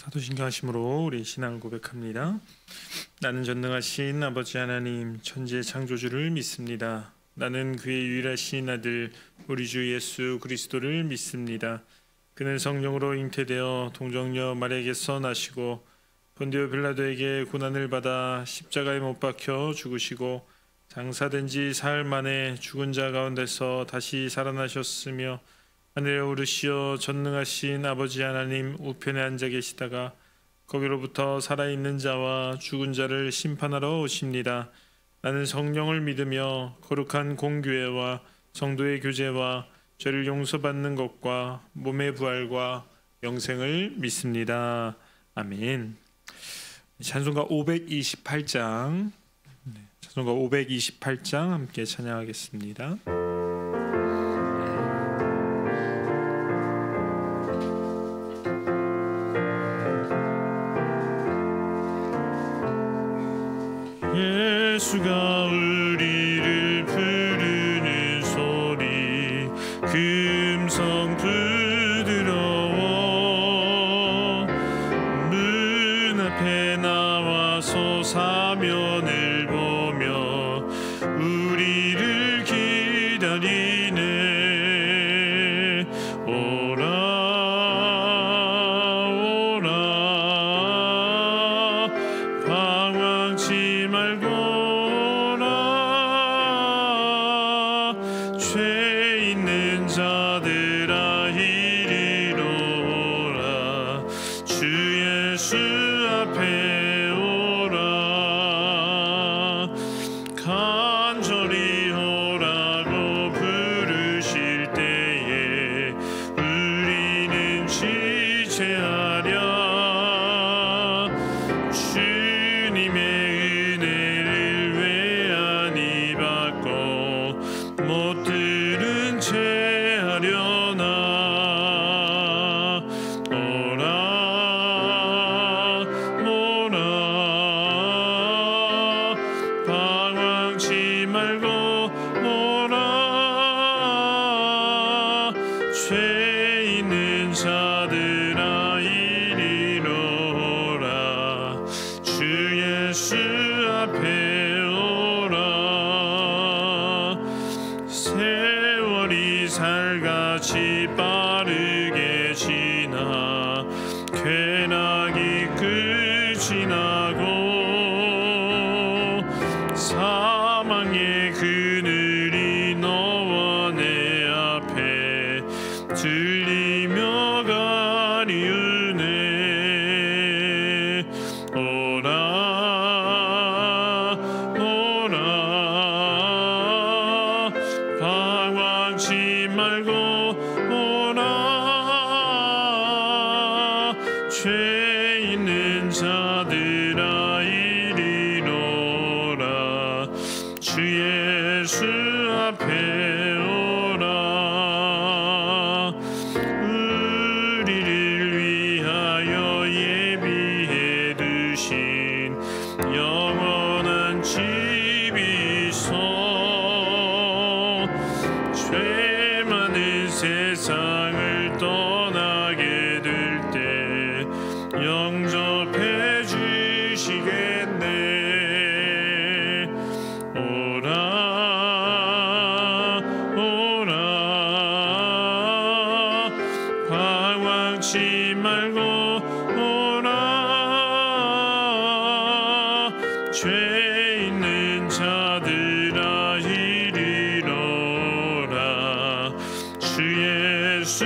사도신경 하심으로 우리 신앙을 고백합니다. 나는 전능하신 아버지 하나님 천지의 창조주를 믿습니다. 나는 그의 유일하신 아들 우리 주 예수 그리스도를 믿습니다. 그는 성령으로 잉태되어 동정녀 마리아에게서 나시고 본디오 빌라도에게 고난을 받아 십자가에 못 박혀 죽으시고 장사된 지 사흘 만에 죽은 자 가운데서 다시 살아나셨으며 하늘에 오르시어 전능하신 아버지 하나님 우편에 앉아 계시다가 거기로부터 살아있는 자와 죽은 자를 심판하러 오십니다. 나는 성령을 믿으며 거룩한 공교회와 성도의 교제와 죄를 용서받는 것과 몸의 부활과 영생을 믿습니다. 아멘. 찬송가 528장 찬송가 528장 함께 찬양하겠습니다. 예수가 우리를 부르는 소리 금성 부드러워 문 앞에 나와서 사면을 보며 우리를 기다리네. 오라 오라 방황치 말고 죄 있는 자들아 이리로 오라. 주 예수 앞에 오라. 간절히 오라고 부르실 때에 우리는 지체하랴. 주님의 은혜를 왜 아니 받고 못 들은 채 하려나. 오라 오라 방황치 말고 오라. 죄 있는 자들아 이리로 오라. 주 예수 앞에 오라. 세월이 살같이 빠르게 지나 쾌락이 끝이 나고 사망의 그늘이 너와 내 앞에 들리며 가리우네. 오라 오라 방황치 말고 오라. 죄 있는 자들아 이리로 오라. 주 예수 앞에 오라. 우리를 위하여 예비해 두신 영원한 집이 있어. 죄 많은 세상을 떠나게 될 때 영접해 주시겠네. 오라 오라 방황치 말고 오라. 죄 있는 자들아 이리로 오라. 주 예수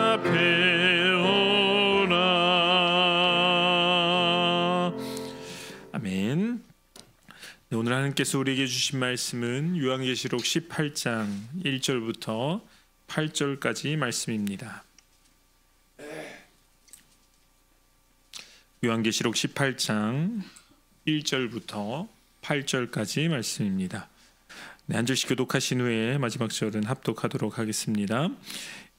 앞에 오라. 아멘. 네, 오늘 하나님께서 우리에게 주신 말씀은 요한계시록 18장 1절부터 8절까지 말씀입니다. 요한계시록 18장 1절부터 8절까지 말씀입니다. 네, 한 절씩 교독하신 후에 마지막 절은 합독하도록 하겠습니다.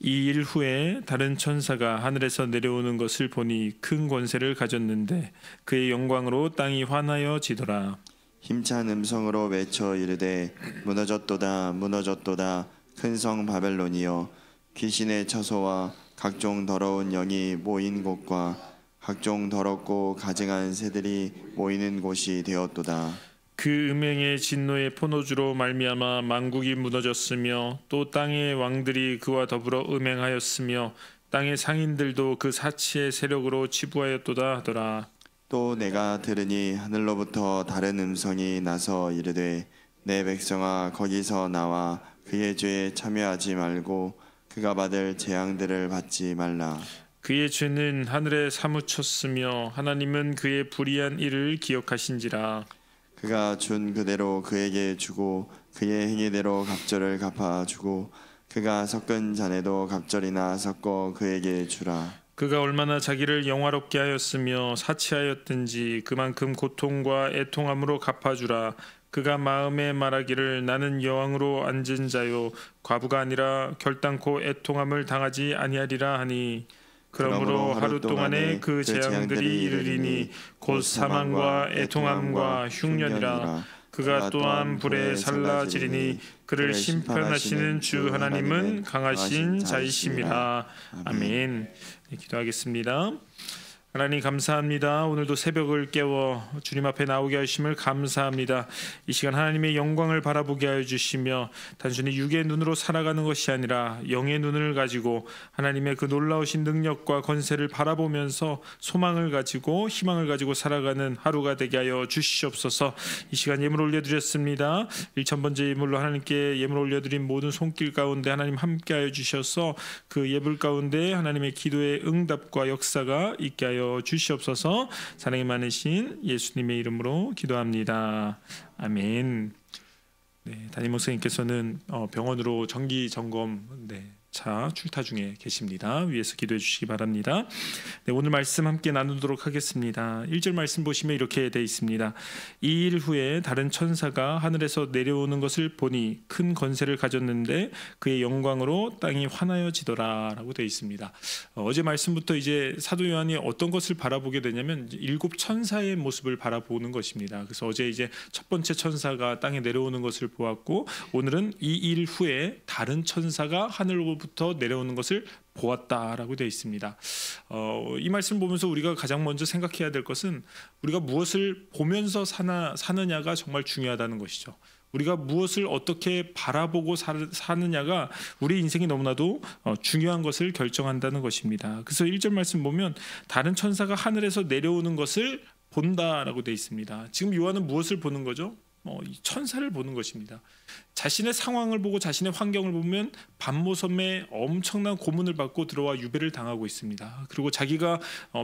이 일 후에 다른 천사가 하늘에서 내려오는 것을 보니 큰 권세를 가졌는데 그의 영광으로 땅이 환하여 지더라. 힘찬 음성으로 외쳐 이르되 무너졌도다 무너졌도다 큰 성 바벨론이여 귀신의 처소와 각종 더러운 영이 모인 곳과 각종 더럽고 가증한 새들이 모이는 곳이 되었도다. 그 음행의 진노의 포도주로 말미암아 만국이 무너졌으며 또 땅의 왕들이 그와 더불어 음행하였으며 땅의 상인들도 그 사치의 세력으로 치부하였도다 하더라. 또 내가 들으니 하늘로부터 다른 음성이 나서 이르되 내 백성아 거기서 나와 그의 죄에 참여하지 말고 그가 받을 재앙들을 받지 말라. 그의 죄는 하늘에 사무쳤으며 하나님은 그의 불의한 일을 기억하신지라. 그가 준 그대로 그에게 주고 그의 행위대로 갑절을 갚아주고 그가 섞은 잔에도 갑절이나 섞어 그에게 주라. 그가 얼마나 자기를 영화롭게 하였으며 사치하였든지 그만큼 고통과 애통함으로 갚아주라. 그가 마음에 말하기를 나는 여왕으로 앉은 자요 과부가 아니라 결단코 애통함을 당하지 아니하리라 하니 그러므로 하루 동안에 그 재앙들이 이르리니 곧 사망과 애통함과 흉년이라. 그가 또한 불에 살라지리니 그를 심판하시는 주 하나님은 강하신 자이심이라. 아멘. 네, 기도하겠습니다. 하나님 감사합니다. 오늘도 새벽을 깨워 주님 앞에 나오게 하심을 감사합니다. 이 시간 하나님의 영광을 바라보게 하여 주시며 단순히 육의 눈으로 살아가는 것이 아니라 영의 눈을 가지고 하나님의 그 놀라우신 능력과 권세를 바라보면서 소망을 가지고 희망을 가지고 살아가는 하루가 되게 하여 주시옵소서. 이 시간 예물 올려드렸습니다. 1000번째 예물로 하나님께 예물 올려드린 모든 손길 가운데 하나님 함께 하여 주셔서 그 예불 가운데 하나님의 기도의 응답과 역사가 있게 하여 주시옵소서. 사랑이 많으신 예수님의 이름으로 기도합니다. 아멘. 네, 담임 목사님께서는 병원으로 정기 점검 차 출타 중에 계십니다. 위에서 기도해 주시기 바랍니다. 네, 오늘 말씀 함께 나누도록 하겠습니다. 1절 말씀 보시면 이렇게 되어 있습니다. 이 일 후에 다른 천사가 하늘에서 내려오는 것을 보니 큰 권세를 가졌는데 그의 영광으로 땅이 환하여지더라 라고 되어 있습니다. 어제 말씀부터 이제 사도 요한이 어떤 것을 바라보게 되냐면 7 천사의 모습을 바라보는 것입니다. 그래서 어제 이제 첫 번째 천사가 땅에 내려오는 것을 보았고 오늘은 이 일 후에 다른 천사가 하늘로부터 내려오는 것을 보았다라고 되어 있습니다. 이 말씀 보면서 우리가 가장 먼저 생각해야 될 것은 우리가 무엇을 보면서 사느냐가 정말 중요하다는 것이죠. 우리가 무엇을 어떻게 바라보고 사느냐가 우리 인생이 너무나도 중요한 것을 결정한다는 것입니다. 그래서 1절 말씀 보면 다른 천사가 하늘에서 내려오는 것을 본다라고 되어 있습니다. 지금 요한은 무엇을 보는 거죠? 천사를 보는 것입니다. 자신의 상황을 보고 자신의 환경을 보면 반모섬에 엄청난 고문을 받고 들어와 유배를 당하고 있습니다. 그리고 자기가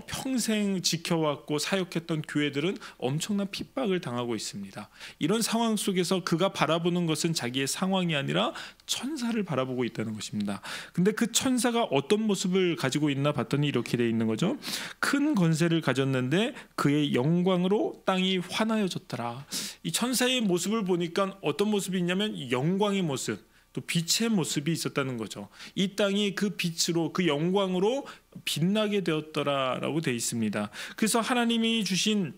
평생 지켜왔고 사역했던 교회들은 엄청난 핍박을 당하고 있습니다. 이런 상황 속에서 그가 바라보는 것은 자기의 상황이 아니라 천사를 바라보고 있다는 것입니다. 근데 그 천사가 어떤 모습을 가지고 있나 봤더니 이렇게 되어 있는 거죠. 큰 권세를 가졌는데 그의 영광으로 땅이 환하여졌더라. 이 천사의 모습을 보니까 어떤 모습이 있냐면 영광의 모습, 또 빛의 모습이 있었다는 거죠. 이 땅이 그 빛으로 그 영광으로 빛나게 되었더라라고 되어 있습니다. 그래서 하나님이 주신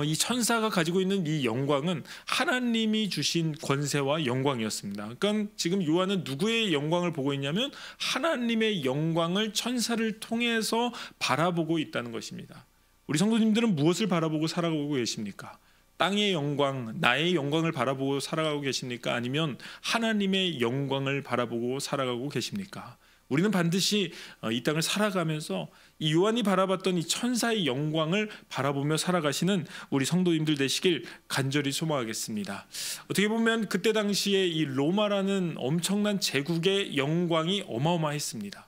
이 천사가 가지고 있는 이 영광은 하나님이 주신 권세와 영광이었습니다. 그러니까 지금 요한은 누구의 영광을 보고 있냐면 하나님의 영광을 천사를 통해서 바라보고 있다는 것입니다. 우리 성도님들은 무엇을 바라보고 살아가고 계십니까? 땅의 영광, 나의 영광을 바라보고 살아가고 계십니까? 아니면 하나님의 영광을 바라보고 살아가고 계십니까? 우리는 반드시 이 땅을 살아가면서 이 요한이 바라봤던 이 천사의 영광을 바라보며 살아가시는 우리 성도님들 되시길 간절히 소망하겠습니다. 어떻게 보면 그때 당시에 이 로마라는 엄청난 제국의 영광이 어마어마했습니다.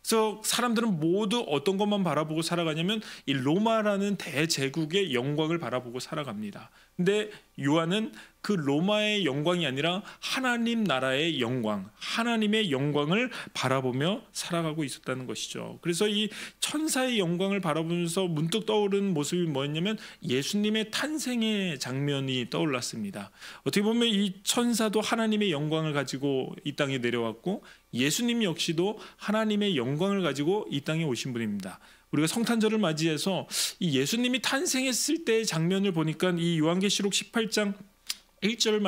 그래서 사람들은 모두 어떤 것만 바라보고 살아가냐면 이 로마라는 대제국의 영광을 바라보고 살아갑니다. 근데 요한은 그 로마의 영광이 아니라 하나님 나라의 영광, 하나님의 영광을 바라보며 살아가고 있었다는 것이죠. 그래서 이 천사의 영광을 바라보면서 문득 떠오른 모습이 뭐였냐면 예수님의 탄생의 장면이 떠올랐습니다. 어떻게 보면 이 천사도 하나님의 영광을 가지고 이 땅에 내려왔고 예수님 역시도 하나님의 영광을 가지고 이 땅에 오신 분입니다. 우리가 성탄절을 맞이해서 이 예수님이 탄생했을 때의 장면을 보니까 이 요한계시록 18장 1절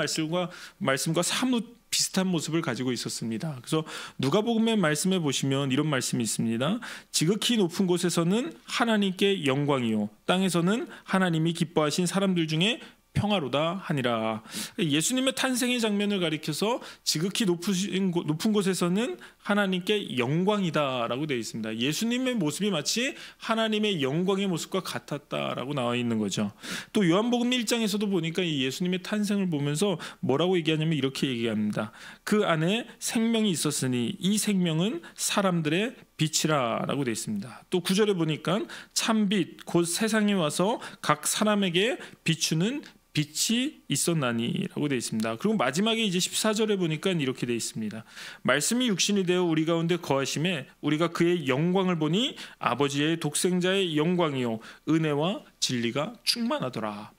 말씀과 사뭇 비슷한 모습을 가지고 있었습니다. 그래서 누가복음의 말씀에 보시면 이런 말씀이 있습니다. 지극히 높은 곳에서는 하나님께 영광이요 땅에서는 하나님이 기뻐하신 사람들 중에 평화로다 하니라. 예수님의 탄생의 장면을 가리켜서 지극히 높은 곳에서는 하나님께 영광이다라고 되어 있습니다. 예수님의 모습이 마치 하나님의 영광의 모습과 같았다라고 나와 있는 거죠. 또 요한복음 1장에서도 보니까 이 예수님의 탄생을 보면서 뭐라고 얘기하냐면 이렇게 얘기합니다. 그 안에 생명이 있었으니 이 생명은 사람들의 빛이라라고 되어 있습니다. 또 9절에 보니까 참빛 곧 세상에 와서 각 사람에게 비추는 빛이 있었나니라고 되어 있습니다. 그리고 마지막에 이제 14절에 보니까 이렇게 되어 있습니다. 말씀이 육신이 되어 우리 가운데 거하심에 우리가 그의 영광을 보니 아버지의 독생자의 영광이요 은혜와 진리가 충만하더라.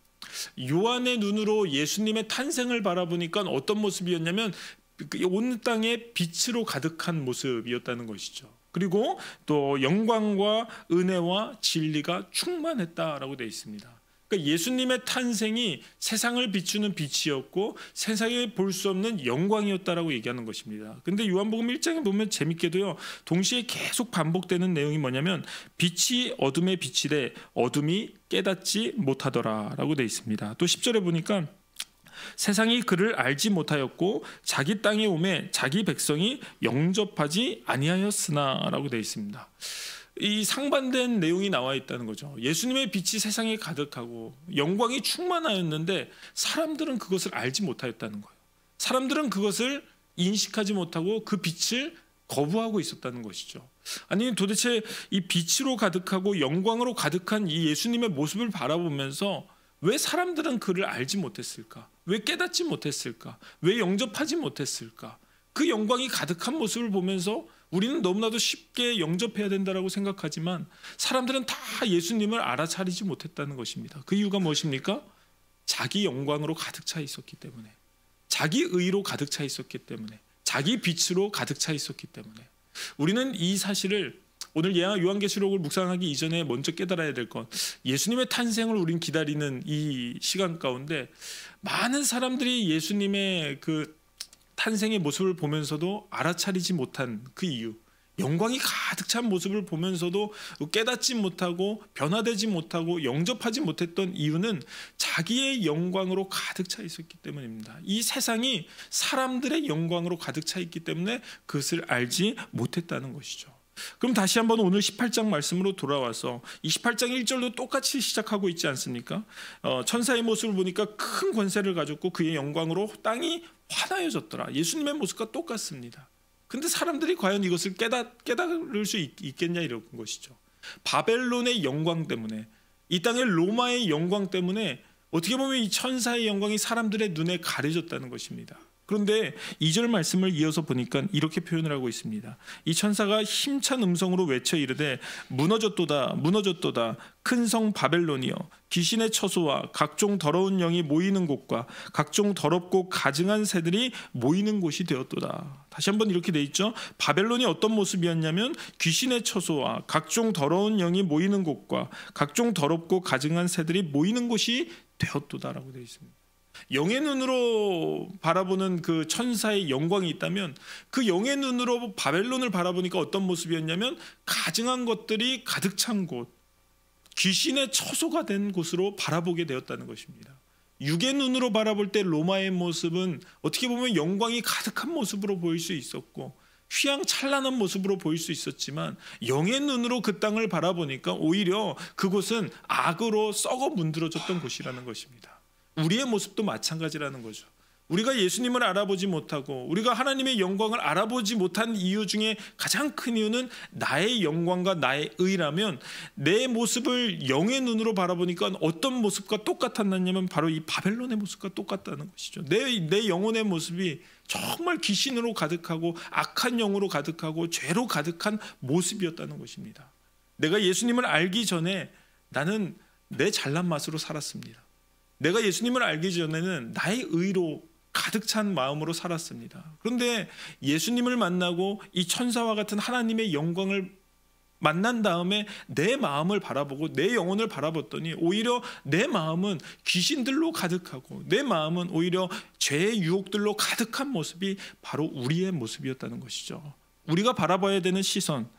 요한의 눈으로 예수님의 탄생을 바라보니까 어떤 모습이었냐면 온 땅에 빛으로 가득한 모습이었다는 것이죠. 그리고 또 영광과 은혜와 진리가 충만했다라고 되어 있습니다. 그러니까 예수님의 탄생이 세상을 비추는 빛이었고 세상에 볼 수 없는 영광이었다라고 얘기하는 것입니다. 근데 요한복음 1장에 보면 재밌게도요. 동시에 계속 반복되는 내용이 뭐냐면 빛이 어둠에 비치되 어둠이 깨닫지 못하더라라고 되어 있습니다. 또 10절에 보니까 세상이 그를 알지 못하였고 자기 땅에 오매 자기 백성이 영접하지 아니하였으나라고 되어 있습니다. 이 상반된 내용이 나와 있다는 거죠. 예수님의 빛이 세상에 가득하고 영광이 충만하였는데 사람들은 그것을 알지 못하였다는 거예요. 사람들은 그것을 인식하지 못하고 그 빛을 거부하고 있었다는 것이죠. 아니 도대체 이 빛으로 가득하고 영광으로 가득한 이 예수님의 모습을 바라보면서 왜 사람들은 그를 알지 못했을까? 왜 깨닫지 못했을까? 왜 영접하지 못했을까? 그 영광이 가득한 모습을 보면서 우리는 너무나도 쉽게 영접해야 된다고 생각하지만 사람들은 다 예수님을 알아차리지 못했다는 것입니다. 그 이유가 무엇입니까? 자기 영광으로 가득 차 있었기 때문에, 자기 의로 가득 차 있었기 때문에, 자기 빛으로 가득 차 있었기 때문에 우리는 이 사실을 오늘 요한계시록을 묵상하기 이전에 먼저 깨달아야 될 것, 예수님의 탄생을 우린 기다리는 이 시간 가운데 많은 사람들이 예수님의 그 탄생의 모습을 보면서도 알아차리지 못한 그 이유, 영광이 가득 찬 모습을 보면서도 깨닫지 못하고 변화되지 못하고 영접하지 못했던 이유는 자기의 영광으로 가득 차 있었기 때문입니다. 이 세상이 사람들의 영광으로 가득 차 있기 때문에 그것을 알지 못했다는 것이죠. 그럼 다시 한번 오늘 18장 말씀으로 돌아와서 28장 1절도 똑같이 시작하고 있지 않습니까? 천사의 모습을 보니까 큰 권세를 가졌고 그의 영광으로 땅이 환하여졌더라. 예수님의 모습과 똑같습니다. 근데 사람들이 과연 이것을 깨달을 수 있겠냐 이런 것이죠. 바벨론의 영광 때문에, 이 땅의 로마의 영광 때문에 어떻게 보면 이 천사의 영광이 사람들의 눈에 가려졌다는 것입니다. 그런데 2절 말씀을 이어서 보니까 이렇게 표현을 하고 있습니다. 이 천사가 힘찬 음성으로 외쳐 이르되 무너졌도다 무너졌도다 큰 성 바벨론이여 귀신의 처소와 각종 더러운 영이 모이는 곳과 각종 더럽고 가증한 새들이 모이는 곳이 되었도다. 다시 한번 이렇게 돼 있죠. 바벨론이 어떤 모습이었냐면 귀신의 처소와 각종 더러운 영이 모이는 곳과 각종 더럽고 가증한 새들이 모이는 곳이 되었도다라고 되어 있습니다. 영의 눈으로 바라보는 그 천사의 영광이 있다면 그 영의 눈으로 바벨론을 바라보니까 어떤 모습이었냐면 가증한 것들이 가득 찬 곳, 귀신의 처소가 된 곳으로 바라보게 되었다는 것입니다. 육의 눈으로 바라볼 때 로마의 모습은 어떻게 보면 영광이 가득한 모습으로 보일 수 있었고 휘황찬란한 모습으로 보일 수 있었지만 영의 눈으로 그 땅을 바라보니까 오히려 그곳은 악으로 썩어 문드러졌던 곳이라는 것입니다. 우리의 모습도 마찬가지라는 거죠. 우리가 예수님을 알아보지 못하고 우리가 하나님의 영광을 알아보지 못한 이유 중에 가장 큰 이유는 나의 영광과 나의 의라면 내 모습을 영의 눈으로 바라보니까 어떤 모습과 똑같았느냐면 바로 이 바벨론의 모습과 똑같다는 것이죠. 내 영혼의 모습이 정말 귀신으로 가득하고 악한 영으로 가득하고 죄로 가득한 모습이었다는 것입니다. 내가 예수님을 알기 전에 나는 내 잘난 맛으로 살았습니다. 내가 예수님을 알기 전에는 나의 의로 가득 찬 마음으로 살았습니다. 그런데 예수님을 만나고 이 천사와 같은 하나님의 영광을 만난 다음에 내 마음을 바라보고 내 영혼을 바라봤더니 오히려 내 마음은 귀신들로 가득하고 내 마음은 오히려 죄의 유혹들로 가득한 모습이 바로 우리의 모습이었다는 것이죠. 우리가 바라봐야 되는 시선,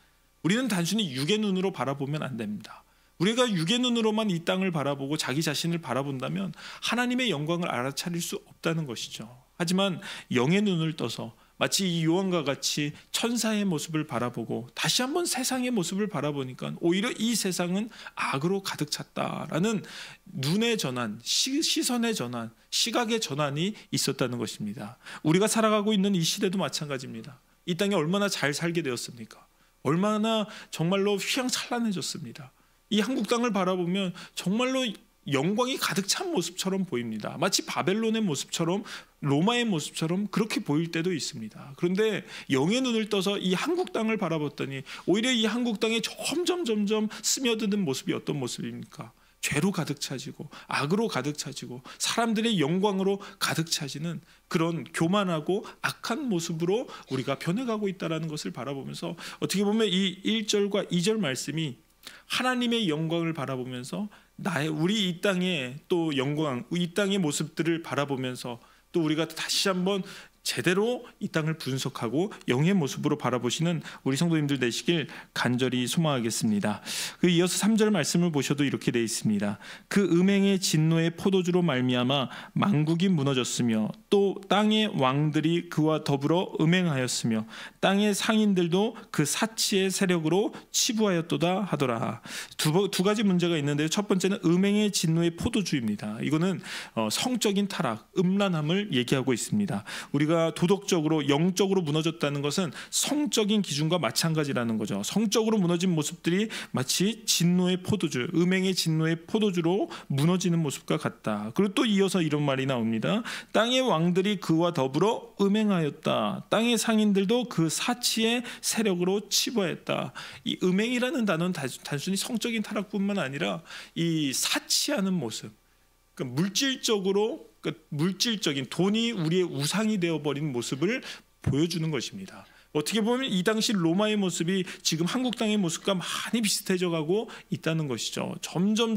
우리는 단순히 육의 눈으로 바라보면 안 됩니다. 우리가 육의 눈으로만 이 땅을 바라보고 자기 자신을 바라본다면 하나님의 영광을 알아차릴 수 없다는 것이죠. 하지만 영의 눈을 떠서 마치 이 요한과 같이 천사의 모습을 바라보고 다시 한번 세상의 모습을 바라보니까 오히려 이 세상은 악으로 가득 찼다라는 눈의 전환, 시선의 전환, 시각의 전환이 있었다는 것입니다. 우리가 살아가고 있는 이 시대도 마찬가지입니다. 이 땅에 얼마나 잘 살게 되었습니까? 얼마나 정말로 휘황찬란해졌습니다. 이 한국 땅을 바라보면 정말로 영광이 가득 찬 모습처럼 보입니다. 마치 바벨론의 모습처럼 로마의 모습처럼 그렇게 보일 때도 있습니다. 그런데 영의 눈을 떠서 이 한국 땅을 바라봤더니 오히려 이 한국 땅에 점점 스며드는 모습이 어떤 모습입니까? 죄로 가득 차지고 악으로 가득 차지고 사람들의 영광으로 가득 차지는 그런 교만하고 악한 모습으로 우리가 변해가고 있다는 것을 바라보면서 어떻게 보면 이 1절과 2절 말씀이 하나님의 영광을 바라보면서 우리 이 땅의 또 영광, 이 땅의 모습들을 바라보면서 또 우리가 다시 한번 제대로 이 땅을 분석하고 영의 모습으로 바라보시는 우리 성도님들 되시길 간절히 소망하겠습니다. 이어서 3절 말씀을 보셔도 이렇게 되어 있습니다. 그 음행의 진노의 포도주로 말미암아 만국이 무너졌으며 또 땅의 왕들이 그와 더불어 음행하였으며 땅의 상인들도 그 사치의 세력으로 치부하였도다 하더라. 두 가지 문제가 있는데요. 첫 번째는 음행의 진노의 포도주입니다. 이거는 성적인 타락, 음란함을 얘기하고 있습니다. 우리가 도덕적으로 영적으로 무너졌다는 것은 성적인 기준과 마찬가지라는 거죠. 성적으로 무너진 모습들이 마치 진노의 포도주, 음행의 진노의 포도주로 무너지는 모습과 같다. 그리고 또 이어서 이런 말이 나옵니다. 땅의 왕들이 그와 더불어 음행하였다. 땅의 상인들도 그 사치의 세력으로 치부했다. 이 음행이라는 단어는 단순히 성적인 타락뿐만 아니라 이 사치하는 모습, 그러니까 물질적인 돈이 우리의 우상이 되어버린 모습을 보여주는 것입니다. 어떻게 보면 이 당시 로마의 모습이 지금 한국 땅의 모습과 많이 비슷해져 가고 있다는 것이죠. 점점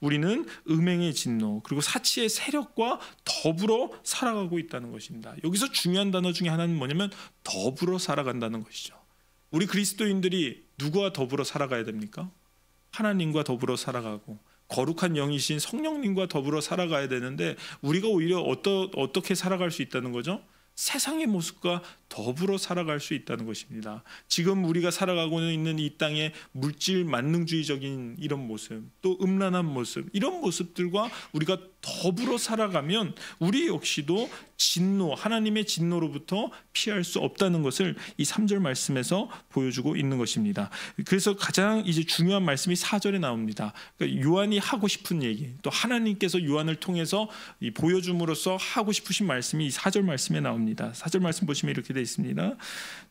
우리는 음행의 진노 그리고 사치의 세력과 더불어 살아가고 있다는 것입니다. 여기서 중요한 단어 중에 하나는 뭐냐면 더불어 살아간다는 것이죠. 우리 그리스도인들이 누구와 더불어 살아가야 됩니까? 하나님과 더불어 살아가고 거룩한 영이신 성령님과 더불어 살아가야 되는데 우리가 오히려 어떻게 살아갈 수 있다는 거죠? 세상의 모습과 더불어 살아갈 수 있다는 것입니다. 지금 우리가 살아가고 있는 이 땅의 물질 만능주의적인 이런 모습, 또 음란한 모습, 이런 모습들과 우리가 더불어 살아가면 우리 역시도 진노, 하나님의 진노로부터 피할 수 없다는 것을 이 3절 말씀에서 보여주고 있는 것입니다. 그래서 가장 이제 중요한 말씀이 4절에 나옵니다. 그러니까 요한이 하고 싶은 얘기, 또 하나님께서 요한을 통해서 보여줌으로써 하고 싶으신 말씀이 이 4절 말씀에 나옵니다. 4절 말씀 보시면 이렇게 되어 있습니다.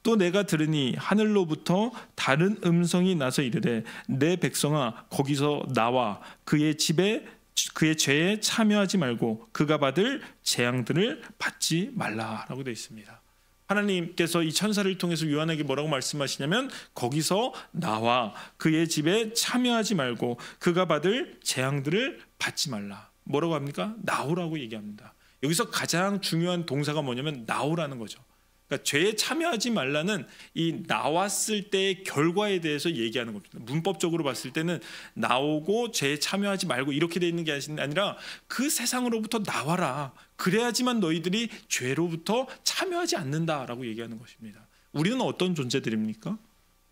또 내가 들으니 하늘로부터 다른 음성이 나서 이르되 내 백성아 거기서 나와 그의 죄에 참여하지 말고 그가 받을 재앙들을 받지 말라라고 되어 있습니다. 하나님께서 이 천사를 통해서 요한에게 뭐라고 말씀하시냐면 거기서 나와 그의 집에 참여하지 말고 그가 받을 재앙들을 받지 말라. 뭐라고 합니까? 나오라고 얘기합니다. 여기서 가장 중요한 동사가 뭐냐면 나오라는 거죠. 그러니까 죄에 참여하지 말라는 이 나왔을 때의 결과에 대해서 얘기하는 겁니다. 문법적으로 봤을 때는 나오고 죄에 참여하지 말고 이렇게 돼 있는 게 아니라 그 세상으로부터 나와라. 그래야지만 너희들이 죄로부터 참여하지 않는다라고 얘기하는 것입니다. 우리는 어떤 존재들입니까?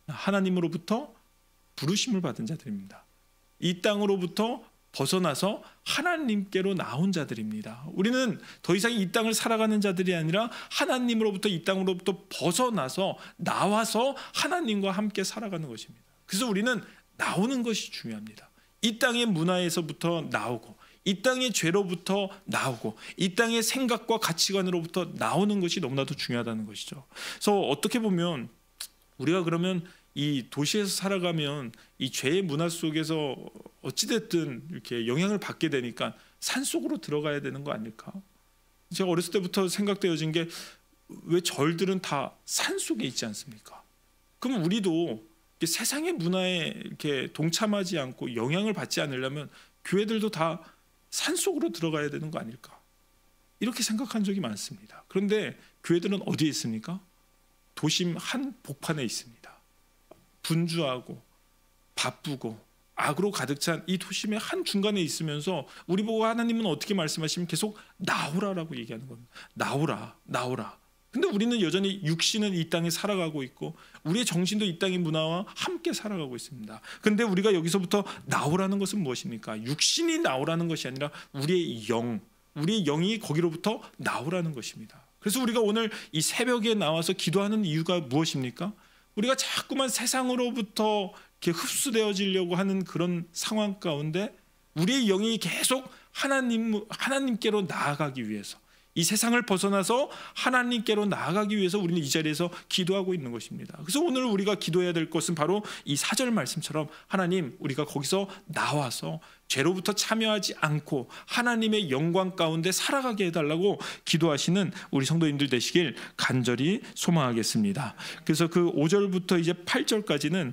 하나님으로부터 부르심을 받은 자들입니다. 이 땅으로부터 벗어나서 하나님께로 나온 자들입니다. 우리는 더 이상 이 땅을 살아가는 자들이 아니라 하나님으로부터 이 땅으로부터 벗어나서 나와서 하나님과 함께 살아가는 것입니다. 그래서 우리는 나오는 것이 중요합니다. 이 땅의 문화에서부터 나오고 이 땅의 죄로부터 나오고 이 땅의 생각과 가치관으로부터 나오는 것이 너무나도 중요하다는 것이죠. 그래서 어떻게 보면 우리가 그러면 이 도시에서 살아가면 이 죄의 문화 속에서 어찌됐든 이렇게 영향을 받게 되니까 산속으로 들어가야 되는 거 아닐까? 제가 어렸을 때부터 생각되어진 게 왜 절들은 다 산속에 있지 않습니까? 그럼 우리도 세상의 문화에 이렇게 동참하지 않고 영향을 받지 않으려면 교회들도 다 산속으로 들어가야 되는 거 아닐까, 이렇게 생각한 적이 많습니다. 그런데 교회들은 어디에 있습니까? 도심 한 복판에 있습니다. 분주하고 바쁘고 악으로 가득 찬 이 도심의 한 중간에 있으면서 우리 보고 하나님은 어떻게 말씀하시면 계속 나오라라고 얘기하는 겁니다. 나오라, 나오라. 근데 우리는 여전히 육신은 이 땅에 살아가고 있고 우리의 정신도 이 땅의 문화와 함께 살아가고 있습니다. 근데 우리가 여기서부터 나오라는 것은 무엇입니까? 육신이 나오라는 것이 아니라 우리의 영이 거기로부터 나오라는 것입니다. 그래서 우리가 오늘 이 새벽에 나와서 기도하는 이유가 무엇입니까? 우리가 자꾸만 세상으로부터 이렇게 흡수되어지려고 하는 그런 상황 가운데 우리의 영이 계속 하나님께로 나아가기 위해서, 이 세상을 벗어나서 하나님께로 나아가기 위해서 우리는 이 자리에서 기도하고 있는 것입니다. 그래서 오늘 우리가 기도해야 될 것은 바로 이 4절 말씀처럼 하나님, 우리가 거기서 나와서 죄로부터 참여하지 않고 하나님의 영광 가운데 살아가게 해달라고 기도하시는 우리 성도님들 되시길 간절히 소망하겠습니다. 그래서 그 5절부터 이제 8절까지는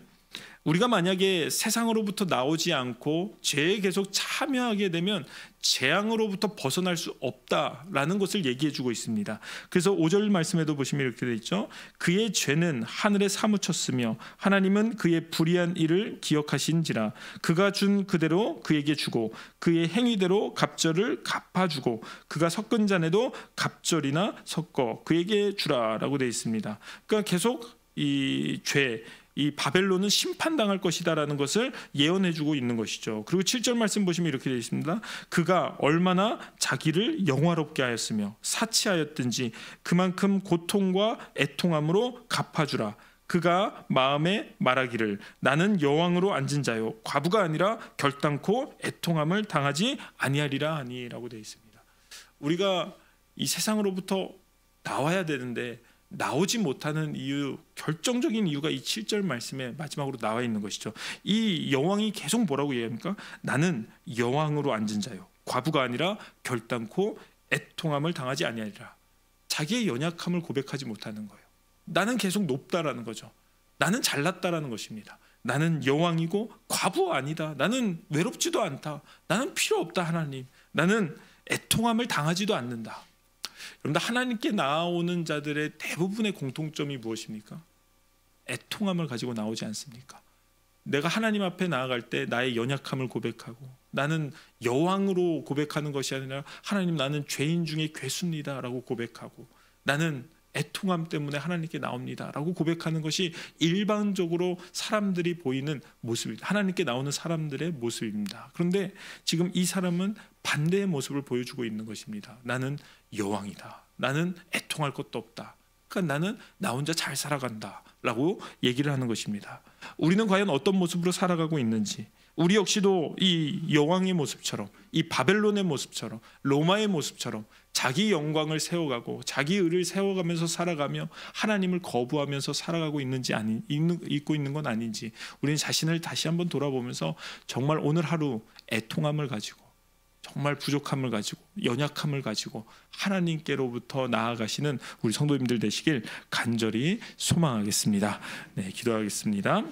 우리가 만약에 세상으로부터 나오지 않고 죄에 계속 참여하게 되면 재앙으로부터 벗어날 수 없다라는 것을 얘기해 주고 있습니다. 그래서 5절 말씀에도 보시면 이렇게 되어 있죠. 그의 죄는 하늘에 사무쳤으며 하나님은 그의 불의한 일을 기억하신지라. 그가 준 그대로 그에게 주고 그의 행위대로 갑절을 갚아주고 그가 섞은 잔에도 갑절이나 섞어 그에게 주라라고 되어 있습니다. 그러니까 계속 이 죄, 이 바벨론은 심판당할 것이다라는 것을 예언해주고 있는 것이죠. 그리고 7절 말씀 보시면 이렇게 되어 있습니다. 그가 얼마나 자기를 영화롭게 하였으며 사치하였든지 그만큼 고통과 애통함으로 갚아주라. 그가 마음에 말하기를 나는 여왕으로 앉은 자요 과부가 아니라 결단코 애통함을 당하지 아니하리라 하니라고 되어 있습니다. 우리가 이 세상으로부터 나와야 되는데 나오지 못하는 이유, 결정적인 이유가 이 7절 말씀에 마지막으로 나와 있는 것이죠. 이 여왕이 계속 뭐라고 얘기합니까? 나는 여왕으로 앉은 자요 과부가 아니라 결단코 애통함을 당하지 아니하리라. 자기의 연약함을 고백하지 못하는 거예요. 나는 계속 높다라는 거죠. 나는 잘났다라는 것입니다. 나는 여왕이고 과부 아니다. 나는 외롭지도 않다. 나는 필요 없다 하나님. 나는 애통함을 당하지도 않는다. 여러분들, 하나님께 나오는 자들의 대부분의 공통점이 무엇입니까? 애통함을 가지고 나오지 않습니까? 내가 하나님 앞에 나아갈 때 나의 연약함을 고백하고 나는 여왕으로 고백하는 것이 아니라 하나님, 나는 죄인 중에 괴수입니다 라고 고백하고 나는 애통함 때문에 하나님께 나옵니다 라고 고백하는 것이 일반적으로 사람들이 보이는 모습입니다. 하나님께 나오는 사람들의 모습입니다. 그런데 지금 이 사람은 반대의 모습을 보여주고 있는 것입니다. 나는 여왕이다. 나는 애통할 것도 없다. 그러니까 나는 나 혼자 잘 살아간다 라고 얘기를 하는 것입니다. 우리는 과연 어떤 모습으로 살아가고 있는지, 우리 역시도 이 여왕의 모습처럼, 이 바벨론의 모습처럼, 로마의 모습처럼 자기 영광을 세워가고 자기 의를 세워가면서 살아가며 하나님을 거부하면서 살아가고 있고 있는 건 아닌지 우리는 자신을 다시 한번 돌아보면서 정말 오늘 하루 애통함을 가지고, 정말 부족함을 가지고, 연약함을 가지고 하나님께로부터 나아가시는 우리 성도님들 되시길 간절히 소망하겠습니다. 네, 기도하겠습니다.